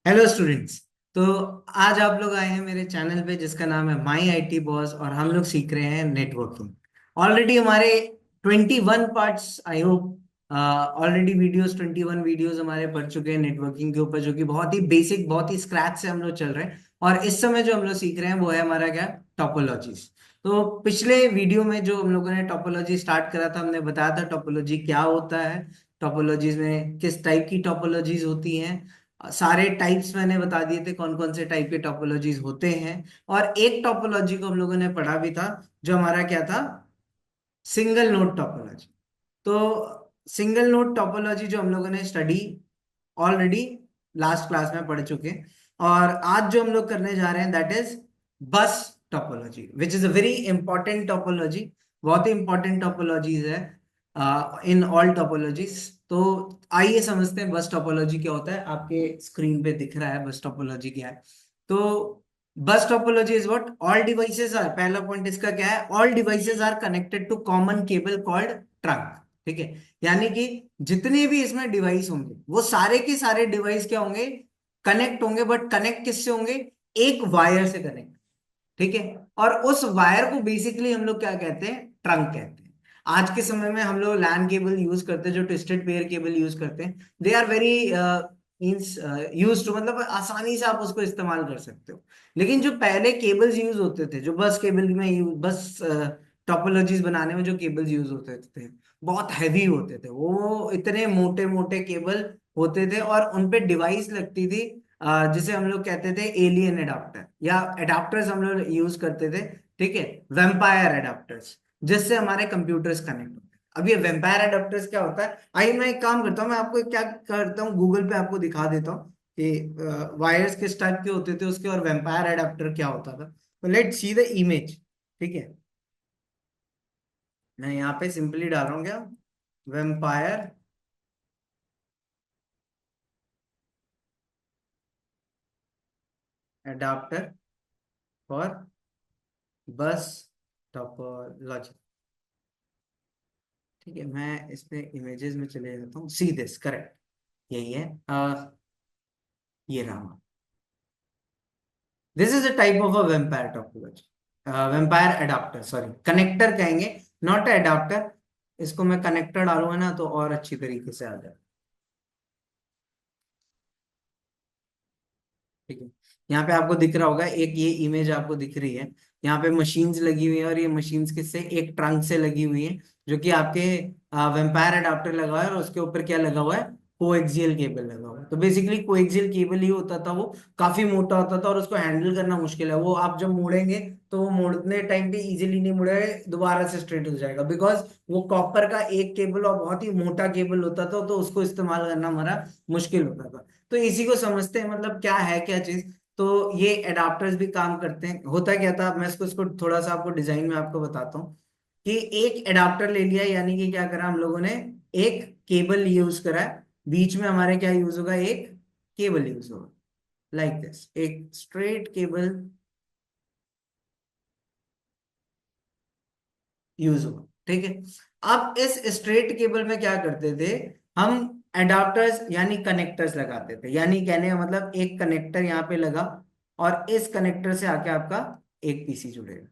Hello students. तो आज आप लोग आए हैं मेरे चैनल पे जिसका नाम है माई आईटी बॉस और हम लोग सीख रहे हैं नेटवर्किंग। ऑलरेडी हमारे 21 parts I hope already videos 21 videos हमारे पढ़ चुके हैं नेटवर्किंग के ऊपर, जो कि बहुत ही बेसिक बहुत ही स्क्रैच से हम लोग चल रहे हैं। और इस समय जो हम लोग सीख रहे हैं वो है हमारा क्या, टोपोलॉजीज। तो पिछले वीडियो में जो हम लोगों ने टोपोलॉजी स्टार्ट करा था, हमने बताया था टोपोलॉजी क्या होता है, टोपोलॉजीज में किस टाइप की टोपोलॉजीज होती हैं, सारे टाइप्स मैंने बता दिए थे कौन कौन से टाइप के टोपोलॉजीज होते हैं। और एक टोपोलॉजी को हम लोगों ने पढ़ा भी था, जो हमारा क्या था, सिंगल नोड टोपोलॉजी। तो सिंगल नोड टोपोलॉजी जो हम लोगों ने स्टडी ऑलरेडी लास्ट क्लास में पढ़ चुके हैं। और आज जो हम लोग करने जा रहे हैं दैट इज बस topology, which is a very important topology. बहुत ही इंपॉर्टेंट टोपोलॉजीज है इन ऑल टोपोलॉजीज। तो आइए समझते हैं बस टोपोलॉजी क्या होता है। आपके स्क्रीन पे दिख रहा है बस टोपोलॉजी क्या है। तो bus topology is what all devices are, पहला पॉइंट इसका क्या है, all devices are connected to common cable called trunk. ठीक है, यानी कि जितने भी इसमें डिवाइस होंगे वो सारे के सारे डिवाइस क्या होंगे, कनेक्ट होंगे। बट कनेक्ट किससे होंगे, एक वायर से कनेक्ट। ठीक है, और उस वायर को बेसिकली हम लोग क्या कहते हैं, ट्रंक कहते हैं। आज के समय में हम लोग लैन केबल यूज करते हैं, जो ट्विस्टेड पेयर केबल यूज करते हैं, they are very means use to, मतलब आसानी से आप उसको इस्तेमाल कर सकते हो। लेकिन जो पहले केबल्स यूज होते थे, जो बस केबल में बस टोपोलॉजीज बनाने में जो केबल्स यूज होते थे, बहुत हैवी होते थे। वो इतने मोटे मोटे केबल होते थे और उनपे डिवाइस लगती थी, जिसे हम लोग कहते थे एलियन एडाप्टर या एडाप्टर्स हम लोग यूज करते थे। ठीक है, वेम्पायर एडाप्टर्स, जिससे हमारे कंप्यूटर्स कनेक्ट होते हैं। अब ये वेम्पायर एडाप्टर्स क्या होता है, आइए मैं एक काम करता हूँ, मैं आपको क्या करता हूँ, गूगल पे आपको दिखा देता हूँ कि वायर्स किस टाइप के होते थे उसके, और वेम्पायर एडाप्टर क्या होता था। तो लेट्स सी द इमेज। ठीक है, मैं यहाँ पे सिंपली डाल रहा हूँ क्या, vampire adapter for bus topology. ठीक है, मैं इसमें इमेजेस में चले जाता हूँ, सी दिस करेक्ट, यही है। ये रहा, this is a type of a vampire topology, vampire adapter, sorry connector कहेंगे, नॉट एडाप्टर। इसको मैं कनेक्टर डालूंगा ना तो और अच्छी तरीके से आ जाए। ठीक है, यहाँ पे आपको दिख रहा होगा, एक ये इमेज आपको दिख रही है, यहाँ पे मशीन्स लगी हुई है, और ये मशीन्स किससे, एक ट्रंक से लगी हुई है, जो कि आपके वेम्पायर अडाप्टर लगा हुआ है, और उसके ऊपर क्या लगा हुआ है, कोएक्सियल केबल लगा हुआ है। तो बेसिकली कोएक्सियल केबल ही होता था, वो काफी मोटा होता था और उसको हैंडल करना मुश्किल है। वो आप जब मोड़ेंगे तो वो मोड़ने टाइम पे इजीली नहीं मुड़ेगा, दोबारा से स्ट्रेट हो जाएगा, बिकॉज वो कॉपर का एक केबल और बहुत ही मोटा केबल होता था, तो उसको इस्तेमाल करना हमारा मुश्किल होता था। तो इसी को समझते हैं, मतलब क्या है क्या चीज। तो ये एडाप्टर्स भी काम करते हैं। होता क्या था, मैं इसको थोड़ा सा आपको डिजाइन में आपको बताता हूँ कि एक एडाप्टर ले लिया, यानी कि क्या करा हम लोगों ने, एक केबल यूज करा है, बीच में हमारे क्या यूज होगा, एक केबल यूज होगा, लाइक दिस, एक स्ट्रेट केबल यूज होगा। ठीक है, अब इस स्ट्रेट केबल में क्या करते थे हम, एडाप्टर्स यानी कनेक्टर्स लगाते थे। यानी कहने का मतलब, एक कनेक्टर यहाँ पे लगा और इस कनेक्टर से आके आपका एक पीसी जुड़ेगा।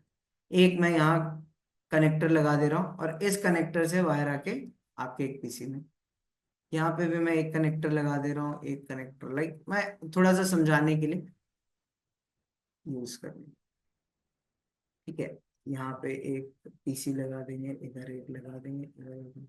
एक मैं यहाँ कनेक्टर लगा दे रहा हूँ और इस कनेक्टर से वायर आके आपके एक पीसी में, यहाँ पे भी मैं एक कनेक्टर लगा दे रहा हूँ, एक कनेक्टर, लाइक मैं थोड़ा सा समझाने के लिए यूज कर रही हूँ। ठीक है, यहाँ पे एक पीसी लगा देंगे, इधर एक लगा देंगे, इधर एक।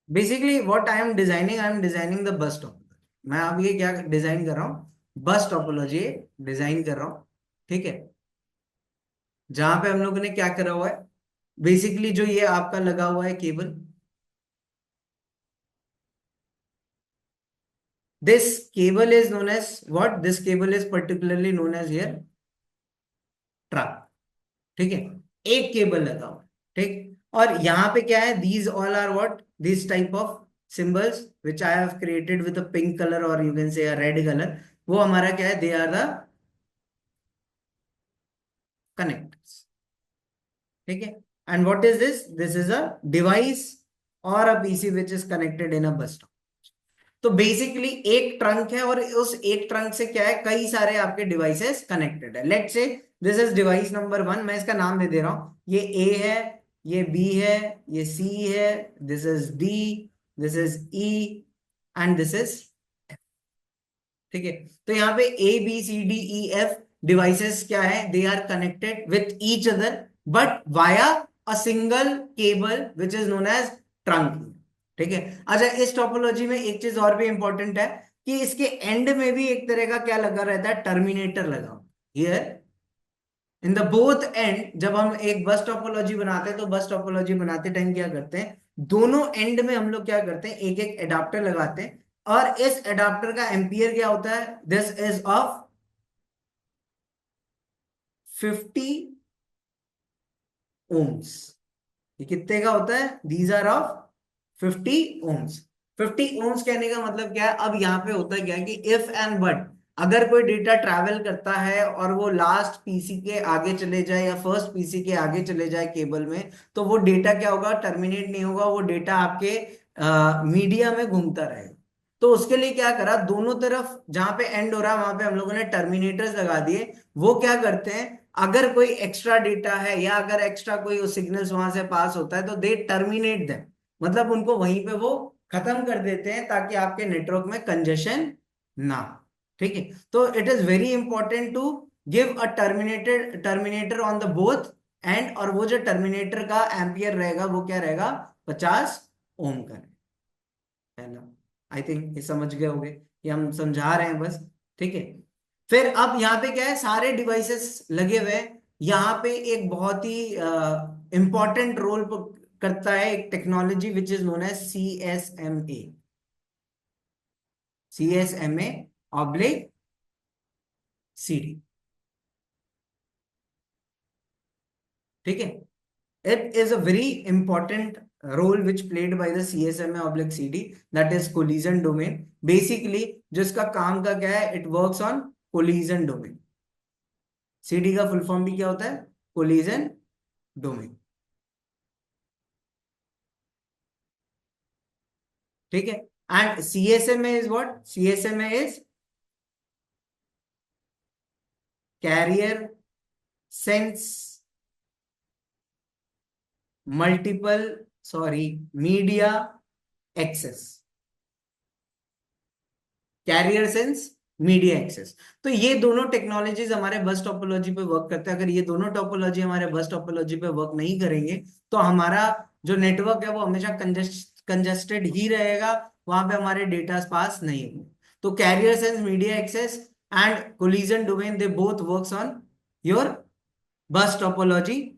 Basically what I am designing the bus topology. मैं अब ये क्या डिजाइन कर रहा हूँ, बस टोपोलॉजी डिजाइन कर रहा हूँ। ठीक है, जहां पे हम लोगों ने क्या करा हुआ है, बेसिकली जो ये आपका लगा हुआ है cable, this cable is known as what, this cable is particularly known as here truck. ठीक है, एक केबल लगा हुआ है। ठीक, और यहाँ पे क्या है, these all are what, this type of symbols which I have created with a pink colour और you can say a red colour, वो हमारा क्या है, दे आर द कनेक्टर्स। ठीक है। And what is this? This is a device और a PC which is connected in a bus stop. तो basically एक ट्रंक है और उस एक ट्रंक से क्या है, कई सारे आपके डिवाइसेस कनेक्टेड है। Let's say this is device number 1, मैं इसका नाम दे दे रहा हूं, ये ए है, ये बी है, ये सी है, this is D, this is E and this is, ठीक है। तो यहाँ पे A B C D E F devices क्या है, they are connected with each other but via a single cable which is known as trunk. ठीक है। अच्छा, इस टोपोलॉजी में एक चीज और भी इंपॉर्टेंट है कि इसके एंड में भी एक तरह का क्या लगा रहता है, टर्मिनेटर लगा। Here in the both and, जब हम एक बस टोपोलॉजी बनाते हैं तो बस टोपोलॉजी बनाते टाइम क्या करते हैं, दोनों एंड में हम लोग क्या करते हैं, एक एक एडाप्टर लगाते हैं। और इस एडाप्टर का एम्पियर क्या होता है, दिस इज ऑफ 50 ओम्स। ये कितने का होता है, these are of 50 ohms. 50 ohms कहने का मतलब क्या है, अब यहाँ पे होता है क्या है कि इफ एंड बट, अगर कोई डेटा ट्रैवल करता है और वो लास्ट पीसी के आगे चले जाए या फर्स्ट पीसी के आगे चले जाए केबल में, तो वो डेटा क्या होगा, टर्मिनेट नहीं होगा, वो डेटा आपके मीडिया में घूमता रहेगा। तो उसके लिए क्या करा, दोनों तरफ जहां पे एंड हो रहा है वहां पे हम लोगों ने टर्मिनेटर्स लगा दिए। वो क्या करते हैं, अगर कोई एक्स्ट्रा डेटा है या अगर एक्स्ट्रा कोई सिग्नल्स वहां से पास होता है तो दे टर्मिनेट देम, मतलब उनको वहीं पे वो खत्म कर देते हैं ताकि आपके नेटवर्क में कंजेशन ना हो। ठीक है। तो it is very important to give a terminator on the both end, और वो जो टर्मिनेटर का एम्पियर रहेगा वो क्या रहेगा, 50 ओम का है ना। आई थिंक ये समझ गए होंगे, ये हम समझा रहे हैं बस। ठीक है। फिर अब यहाँ पे क्या है, सारे डिवाइसेस लगे हुए हैं। यहाँ पे एक बहुत ही इंपॉर्टेंट रोल करता है एक technology which is known as CSMA। CSMA/CD। ठीक है। It is a very important role which played by the CSMA/CD, that is collision domain। Basically जिसका काम का क्या है, it works on collision domain। CD का फुल फॉर्म भी क्या होता है, collision domain। ठीक है। And CSMA is what? CSMA is carrier sense multiple, sorry, media access। Carrier sense, media access. तो ये दोनों टेक्नोलॉजीज हमारे बस टोपोलॉजी पे वर्क करते हैं। अगर ये दोनों टोपोलॉजी हमारे बस टोपोलॉजी पे वर्क नहीं करेंगे तो हमारा जो नेटवर्क है वो हमेशा कंजेस्टेड ही रहेगा, वहां पे हमारे डेटा पास नहीं होंगे। तो carrier sense, media access and collision domain, they both works on your bus topology.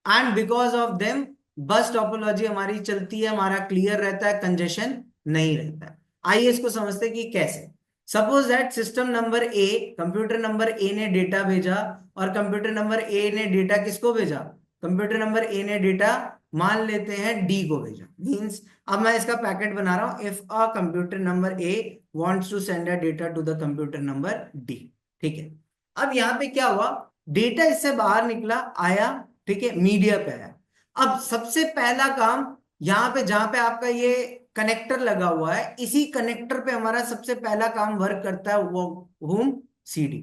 And because of them bus topology हमारी चलती है, हमारा क्लियर रहता है, कंजेशन नहीं रहता है। आइए इसको समझते हैं कि कैसे। Suppose that system number A, computer number ए ने डेटा भेजा, और कंप्यूटर नंबर ए ने डेटा किसको भेजा, कंप्यूटर नंबर ए ने डेटा मान लेते हैं डी को भेजा। मींस अब मैं इसका पैकेट बना रहा हूं, if a computer number A wants to send a data to the computer number D. ठीक है। अब यहां पे क्या हुआ, डेटा इससे बाहर निकला, आया, ठीक है, मीडिया पे आया। अब सबसे पहला काम यहां पे, जहां पे आपका ये कनेक्टर लगा हुआ है, इसी कनेक्टर पे हमारा सबसे पहला काम वर्क करता है, वो होम CD,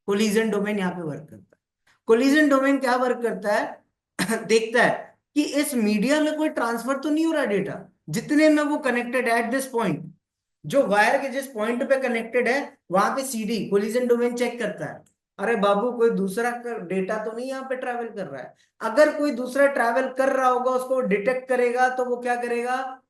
कोलिजन डोमेन यहाँ पे वर्क करता है। कोलिजन डोमेन क्या वर्क करता है देखता है कि इस मीडिया में कोई ट्रांसफर तो नहीं हो रहा डेटा, जितने में वो कनेक्टेड है एट दिस पॉइंट, जो वायर के जिस पॉइंट पे कनेक्टेड है वहां पे CD कोलिजन डोमेन चेक करता है, अरे बाबू कोई दूसरा डेटा तो नहीं यहाँ पे ट्रैवल कर रहा है। अगर कोई दूसरा ट्रैवल कर रहा होगा उसको डिटेक्ट करेगा तो वो क्या करेगा,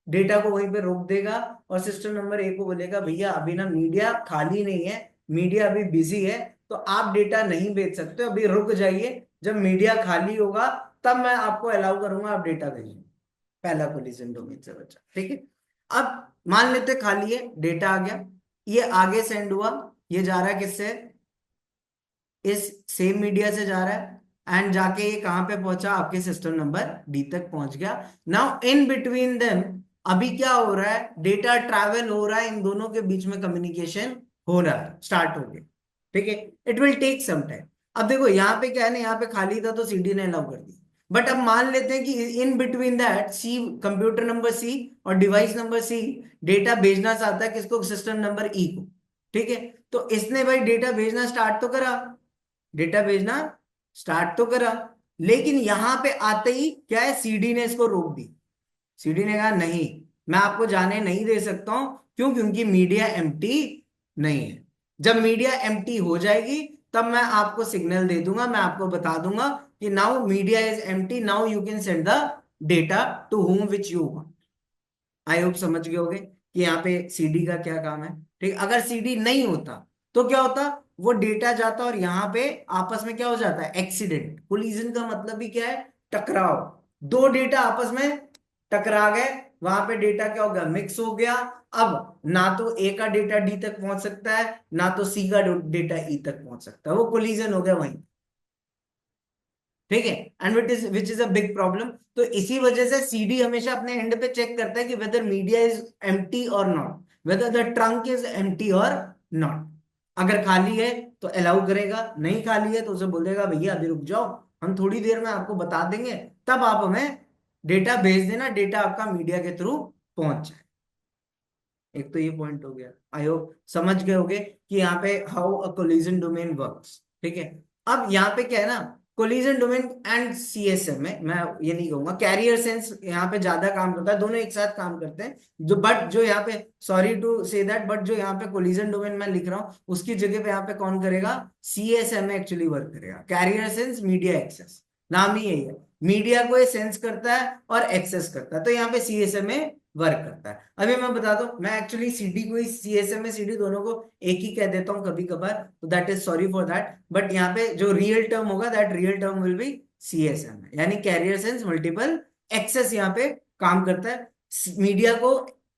डेटा को वहीं पे रोक देगा और सिस्टम नंबर ए को बोलेगा भैया अभी ना मीडिया खाली नहीं है, मीडिया अभी बिजी है, तो आप डेटा नहीं भेज सकते, अभी रुक जाइए, जब मीडिया खाली होगा तब मैं आपको अलाउ करूंगा आप डेटा भेजें। पहला कोलिजन डोमेन से बचा। ठीक है। अब मान लेते खाली है, डेटा आ गया, ये आगे सेंड हुआ, ये जा रहा है किससे, इस सेम मीडिया से जा रहा है, एंड जाके ये कहां पे पहुंचा, आपके सिस्टम नंबर डी तक पहुंच गया। नाउ इन बिटवीन देम अभी क्या हो रहा है, डेटा ट्रैवल हो रहा है, इन दोनों के बीच में कम्युनिकेशन हो रहा है, स्टार्ट हो गया। ठीक है। It will take some time. अब देखो यहाँ पे क्या है ना, यहाँ पे खाली था तो CD ने अलाउ कर दिया, बट अब मान लेते हैं कि in between that C, computer number C और डिवाइस नंबर सी डेटा भेजना चाहता है किसको, सिस्टम नंबर ई को। ठीक है, तो इसने भाई डेटा भेजना स्टार्ट तो करा, डेटा भेजना स्टार्ट तो करा, लेकिन यहां पे आते ही क्या है, सीडी ने इसको रोक दी। सीडी ने कहा नहीं, मैं आपको जाने नहीं दे सकता हूं। क्यों? क्योंकि मीडिया एम्प्टी नहीं है। जब मीडिया एम्प्टी हो जाएगी तब मैं आपको सिग्नल दे दूंगा, मैं आपको बता दूंगा कि now media is empty, now you can send the data to home which you want. I hope समझ गए होगे कि यहाँ पे सीडी का क्या काम है। ठीक, अगर सीडी नहीं होता तो क्या होता, वो डेटा जाता और यहाँ पे आपस में क्या हो जाता है, एक्सीडेंट। कोलिजन का मतलब भी क्या है, टकराव। दो डेटा आपस में टकरा गए, वहां पे डेटा क्या हो गया, मिक्स हो गया। अब ना तो ए का डेटा डी तक पहुंच सकता है, ना तो सी का डेटा ई तक पहुंच सकता है, वो कोलिजन हो गया वहीं। ठीक है, and which is a big problem. तो इसी वजह से सीडी हमेशा अपने एंड पे चेक करता है कि वेदर मीडिया इज एम्प्टी और not, whether the trunk is empty और नॉट। अगर खाली है तो अलाउ करेगा, नहीं खाली है तो उसे बोलेगा भैया अभी रुक जाओ, हम थोड़ी देर में आपको बता देंगे, तब आप हमें डेटा भेज देना, डेटा आपका मीडिया के थ्रू पहुंच जाए। एक तो ये पॉइंट हो गया, आई होप समझ गए होगे कि यहाँ पे how a collision domain works. ठीक है, अब यहाँ पे क्या है ना, कोलिजन डोमेन एंड सीएसएम में मैं ये नहीं कहूंगा, कैरियर सेंस यहाँ पे ज्यादा काम करता है, दोनों एक साथ काम करते हैं। जो बट जो यहाँ पे, sorry to say that, but जो यहाँ पे कोलिजन डोमेन मैं लिख रहा हूँ उसकी जगह पे यहाँ पे कौन करेगा, सीएसएम एक्चुअली वर्क करेगा। कैरियर सेंस मीडिया एक्सेस, नाम ही यही है, मीडिया को ये सेंस करता है और एक्सेस करता है, तो यहाँ पे सीएसएम में वर्क करता है। अभी मैं बता दूं, मैं एक्चुअली सीडी को ही, सीएसएम में सीडी दोनों को एक ही कह देता हूं कभी कभार, तो that is sorry for that. But यहाँ पे जो रियल टर्म होगा, that real term will be CSM, यानी कैरियर सेंस मल्टीपल एक्सेस यहाँ पे काम करता है। मीडिया को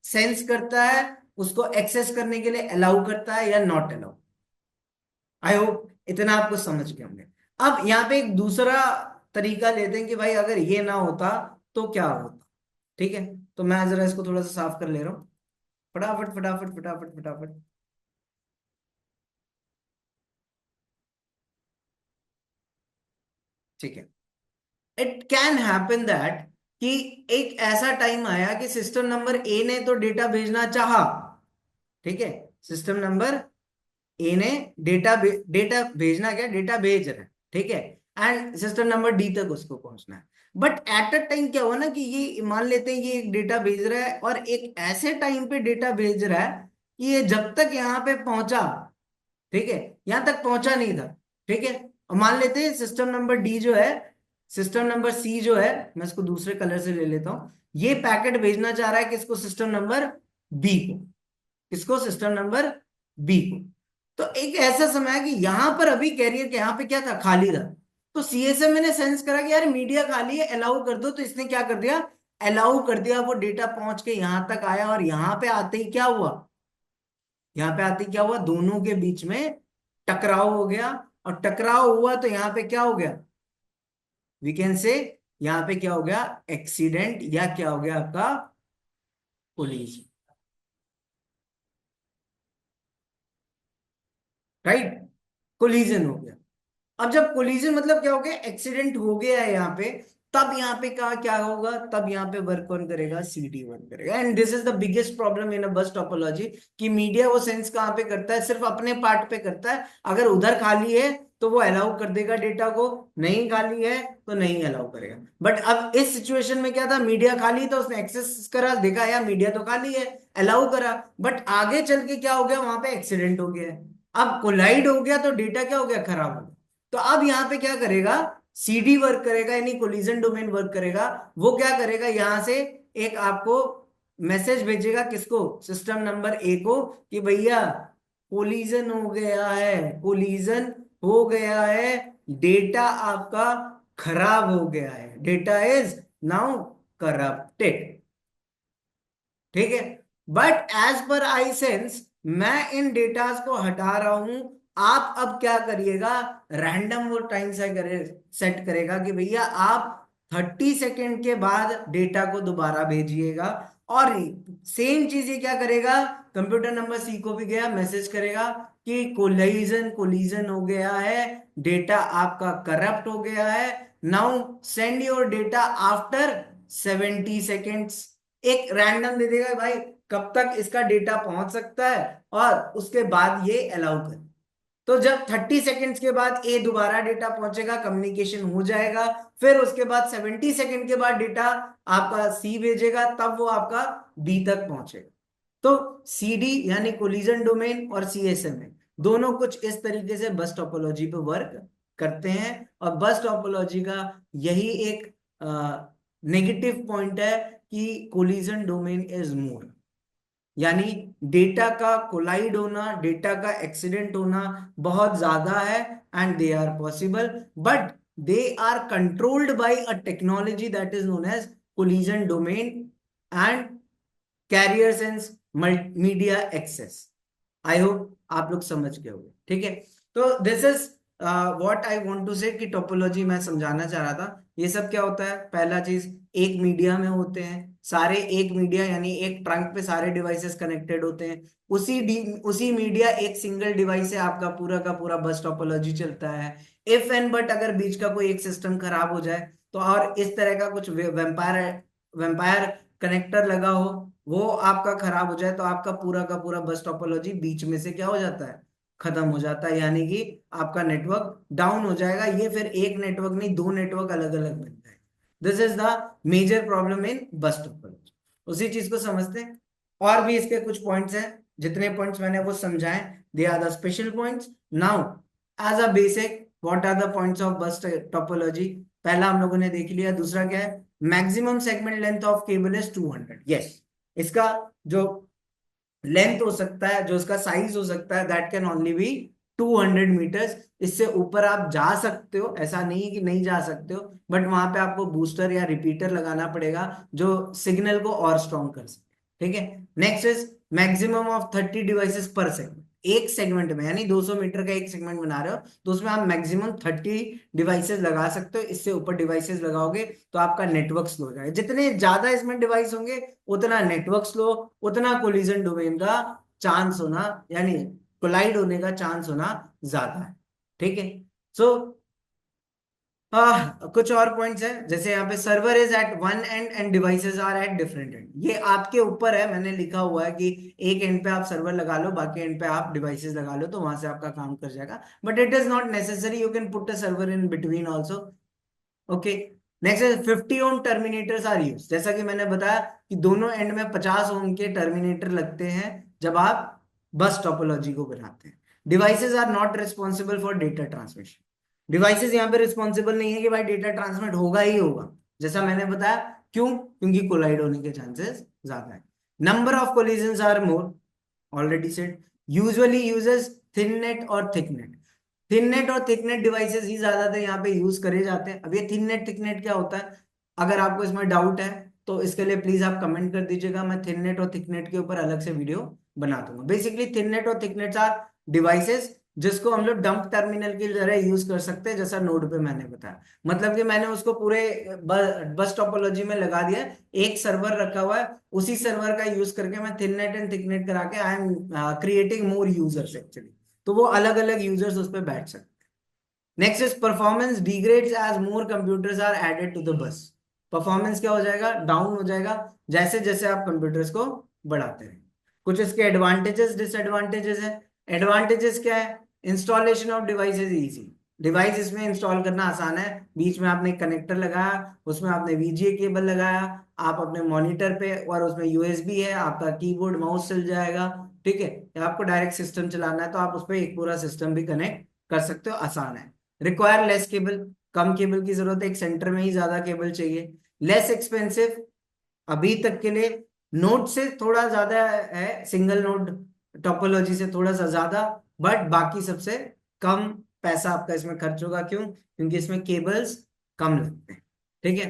सेंस करता है, उसको एक्सेस करने के लिए अलाउ करता है या नॉट अलाउ। आई होप इतना आपको समझ गए होंगे। अब यहाँ पे एक दूसरा तरीका लेते हैं कि भाई अगर ये ना होता तो क्या होता। ठीक है, तो मैं जरा इसको थोड़ा सा साफ कर ले रहा हूँ, फटाफट फटाफट फटाफट फटाफट। ठीक है, इट कैन हैपन दैट कि एक ऐसा टाइम आया कि सिस्टम नंबर ए ने तो डेटा भेजना चाहा। ठीक है, सिस्टम नंबर ए ने डेटा भेजना, क्या डेटा भेज रहा है, ठीक है, एंड सिस्टम नंबर डी तक उसको पहुंचना है। बट एट अ टाइम क्या हुआ ना कि ये मान लेते हैं ये एक डेटा भेज रहा है और एक ऐसे टाइम पे डेटा भेज रहा है कि ये जब तक यहाँ पे पहुंचा, ठीक है, यहां तक पहुंचा नहीं था। ठीक है, और मान लेते हैं सिस्टम नंबर डी जो है, सिस्टम नंबर सी जो है, मैं इसको दूसरे कलर से ले लेता हूं, ये पैकेट भेजना चाह रहा है किसको, सिस्टम नंबर बी को। किसको, सिस्टम नंबर बी को। तो एक ऐसा समय है कि यहां पर अभी कैरियर के यहां पे क्या था, खाली था। तो सीएसएम ने सेंस करा कि यार मीडिया खाली है, अलाउ कर दो, तो इसने क्या कर दिया, अलाउ कर दिया। वो डेटा पहुंच के यहां तक आया और यहां पे आते ही क्या हुआ, यहां पे आते ही क्या हुआ, दोनों के बीच में टकराव हो गया। और टकराव हुआ तो यहां पे क्या हो गया, वी कैन से, यहां पे क्या हो गया, एक्सीडेंट, या क्या हो गया आपका, कोलिजन। राइट, कोलिजन हो गया। अब जब कोलिजन मतलब क्या हो गया, एक्सीडेंट हो गया है यहाँ पे, तब यहाँ पे क्या क्या होगा, तब यहाँ पे वर्क कौन करेगा, सीडी वर्क करेगा। And this is the biggest problem in a बस टोपोलॉजी, कि मीडिया वो सेंस कहाँ पे करता है, सिर्फ अपने पार्ट पे करता है। अगर उधर खाली है तो वो अलाउ कर देगा डेटा को, नहीं खाली है तो नहीं अलाउ करेगा। बट अब इस सिचुएशन में क्या था, मीडिया खाली था, उसने एक्सेस करा, देखा यार मीडिया तो खाली है, अलाउ करा। बट आगे चल के क्या हो गया, वहां पे एक्सीडेंट हो गया है, अब कोलाइड हो गया, तो डेटा क्या हो गया, खराब हो गया। तो अब यहां पे क्या करेगा, सीडी वर्क करेगा, यानी कोलिजन डोमेन वर्क करेगा। वो क्या करेगा, यहां से एक आपको मैसेज भेजेगा, किसको, सिस्टम नंबर ए को, कि भैया कोलिजन हो गया है, कोलिजन हो गया है, डेटा आपका खराब हो गया है, डेटा इज नाउ करप्टेड। ठीक है, but as per I sense मैं इन डेटास को हटा रहा हूं। आप अब क्या करिएगा, रैंडम वो टाइम से करे, सेट करेगा कि भैया आप 30 सेकेंड के बाद डेटा को दोबारा भेजिएगा। और सेम चीज ये क्या करेगा, कंप्यूटर नंबर सी को भी गया मैसेज करेगा कि कोलिजन कोलिजन हो गया है, डेटा आपका करप्ट हो गया है, now send your data after 70 seconds. एक रैंडम दे देगा भाई कब तक इसका डेटा पहुंच सकता है, और उसके बाद ये अलाउ कर। तो जब 30 सेकेंड्स के बाद ए दोबारा डेटा पहुंचेगा, कम्युनिकेशन हो जाएगा, फिर उसके बाद 70 सेकेंड के बाद डेटा आपका सी भेजेगा, तब वो आपका बी तक पहुंचेगा। तो सीडी यानी कोलिजन डोमेन और सीएसएमए दोनों कुछ इस तरीके से बस टोपोलॉजी पे वर्क करते हैं। और बस टोपोलॉजी का यही एक नेगेटिव पॉइंट है कि कोलिजन डोमेन इज मोर, यानी डेटा का कोलाइड होना, डेटा का एक्सीडेंट होना बहुत ज्यादा है, and they are possible, but they are controlled by a technology that is known as collision domain and carrier sense media access. I hope आप लोग समझ गए होंगे, ठीक है। तो this is what I want to say कि topology मैं समझाना चाह रहा था। ये सब क्या होता है, पहला चीज एक मीडिया में होते हैं सारे, एक मीडिया यानी एक ट्रंक पे सारे डिवाइसेस कनेक्टेड होते हैं, उसी मीडिया एक सिंगल डिवाइस से आपका पूरा का पूरा बस टोपोलॉजी चलता है। इफ एंड बट अगर बीच का कोई एक सिस्टम खराब हो जाए तो, और इस तरह का कुछ वेम्पायर वेम्पायर कनेक्टर लगा हो, वो आपका खराब हो जाए, तो आपका पूरा का पूरा बस टोपोलॉजी बीच में से क्या हो जाता है, खत्म हो जाता है, यानी कि आपका नेटवर्क डाउन हो जाएगा। ये फिर एक नेटवर्क नहीं, दो नेटवर्क अलग अलग बन जाएंगे। This is the major problem in bus topology. उसी चीज को समझते हैं। और भी इसके कुछ पॉइंट्स हैं, जितने पॉइंट्स मैंने वो समझाए, they are the special points. Now as a basic what are the points of bus topology, पहला हम लोगों ने देख लिया। दूसरा क्या है, maximum segment length of cable is 200। Yes, इसका जो लेंथ हो सकता है, जो इसका साइज हो सकता है, that can only be 200 metres. इससे ऊपर आप जा सकते हो, ऐसा नहीं कि नहीं जा सकते हो, बट वहां पे आपको बूस्टर या रिपीटर लगाना पड़ेगा जो सिग्नल को और स्ट्रॉन्ग कर सके, ठीक है। Next is maximum of 30 devices पर सेगमेंट। एक सेगमेंट में यानी 200 मीटर का एक सेगमेंट बना रहे हो, तो उसमें आप मैक्सिमम 30 डिवाइसेस लगा सकते हो। इससे ऊपर डिवाइसेस लगाओगे तो आपका नेटवर्क स्लो हो जाएगा। जितने ज्यादा इसमें डिवाइस होंगे उतना नेटवर्क स्लो, उतना कोलिजन डोमेन का चांस होना, यानी कोलाइड होने का चांस होना ज्यादा है, ठीक है। सो कुछ और पॉइंट्स हैं, जैसे यहाँ पे server is at one end and devices are at different end. ये आपके ऊपर है, मैंने लिखा हुआ है कि एक एंड पे आप सर्वर लगा लो, बाकी एंड पे आप डिवाइसेस लगा लो, तो वहां से आपका काम कर जाएगा, but it is not necessary, you can put a server in between also. Okay. Next है 50 ओम टर्मिनेटर्स आर यूज। जैसा कि मैंने बताया कि दोनों एंड में 50 ओम के टर्मिनेटर लगते हैं जब आप बस टोपोलॉजी को बनाते हैं। Devices are not responsible for data transmission. Devices यहाँ पे रिस्पॉन्सिबल नहीं है कि भाई डेटा ट्रांसमिट होगा ही होगा, जैसा मैंने बताया। क्यों? क्योंकि कोलाइड होने के चांसेस ज्यादा है। Number of collisions are more, already said. Usually uses thin net और थिक नेट। थिन नेट और थिक नेट डिवाइसेस ही ज्यादातर यहाँ पे यूज करे जाते हैं। अब ये थिन नेट थिक नेट क्या होता है, अगर आपको इसमें डाउट है तो इसके लिए प्लीज आप कमेंट कर दीजिएगा, मैं थिन नेट और थिक नेट के ऊपर अलग से वीडियो बना दूंगा। बेसिकली थिन नेट और थिक नेट आर डिवाइसेस जिसको हम लोग डंप टर्मिनल की तरह यूज कर सकते हैं, जैसा नोड पे मैंने बताया। मतलब कि मैंने उसको पूरे बस टोपोलॉजी में लगा दिया, एक सर्वर रखा हुआ है, उसी सर्वर का यूज करके मैं thin net and thick net करा के I am creating more users actually, तो वो अलग अलग यूजर्स उस पर बैठ सकते हैं। Next is performance degrades as more computers are added to the bus. Performance क्या हो जाएगा, डाउन हो जाएगा, जैसे जैसे आप कंप्यूटर्स को बढ़ाते हैं। कुछ इसके एडवांटेजेस डिसएडवांटेजेस है। एडवांटेजेस क्या है, installation of device is easy. Device इसमें इंस्टॉल करना आसान है, बीच में आपने कनेक्टर लगाया, उसमें आपने वीजीए केबल लगाया, आप अपने मॉनिटर पे, और उसमें यूएसबी है, आपका कीबोर्ड माउस चल जाएगा, ठीक है। या आपको डायरेक्ट सिस्टम चलाना है तो आप उस पर एक पूरा सिस्टम भी कनेक्ट कर सकते हो, आसान है। रिक्वायर लेस केबल, कम केबल की जरूरत है, एक सेंटर में ही ज्यादा केबल चाहिए। लेस एक्सपेंसिव, अभी तक के लिए नोड से थोड़ा ज्यादा है, सिंगल नोड टोपोलॉजी से थोड़ा सा ज्यादा, बट बाकी सबसे कम पैसा आपका इसमें खर्च होगा। क्यों? क्योंकि इसमें केबल्स कम लगते हैं, ठीक है।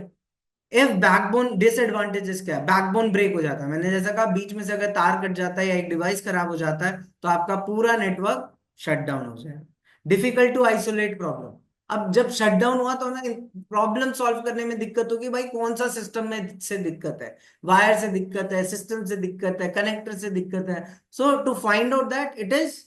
इफ बैकबोन, डिसएडवांटेजेस क्या है, बैकबोन ब्रेक हो जाता है, मैंने जैसा कहा बीच में से अगर तार कट जाता है या एक डिवाइस खराब हो जाता है तो आपका पूरा नेटवर्क शट डाउन हो जाएगा। डिफिकल्ट टू आइसोलेट प्रॉब्लम, अब जब शट डाउन हुआ तो ना प्रॉब्लम सॉल्व करने में दिक्कत होगी, भाई कौन सा सिस्टम में से दिक्कत है, वायर से दिक्कत है, सिस्टम से दिक्कत है, कनेक्टर से दिक्कत है। So to find out that it is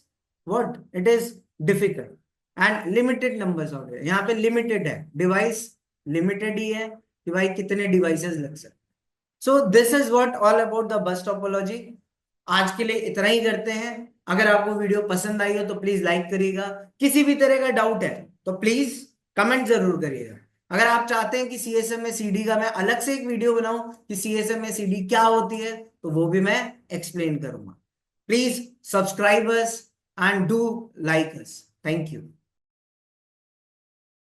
what it is difficult, and limited numbers of, यहाँ पे लिमिटेड है, डिवाइस लिमिटेड ही है कि भाई कितने डिवाइसेस लग सकते। So this is what all about the bus topology. आज के लिए इतना ही करते हैं। अगर आपको वीडियो पसंद आई हो तो प्लीज लाइक करिएगा। किसी भी तरह का डाउट है तो प्लीज कमेंट जरूर करिएगा। अगर आप चाहते हैं कि सीएसएम में सीडी का मैं अलग से एक वीडियो बनाऊं कि सीएसएम में सीडी क्या होती है, तो वो भी मैं एक्सप्लेन करूंगा। Please subscribe us and do like us. Thank you.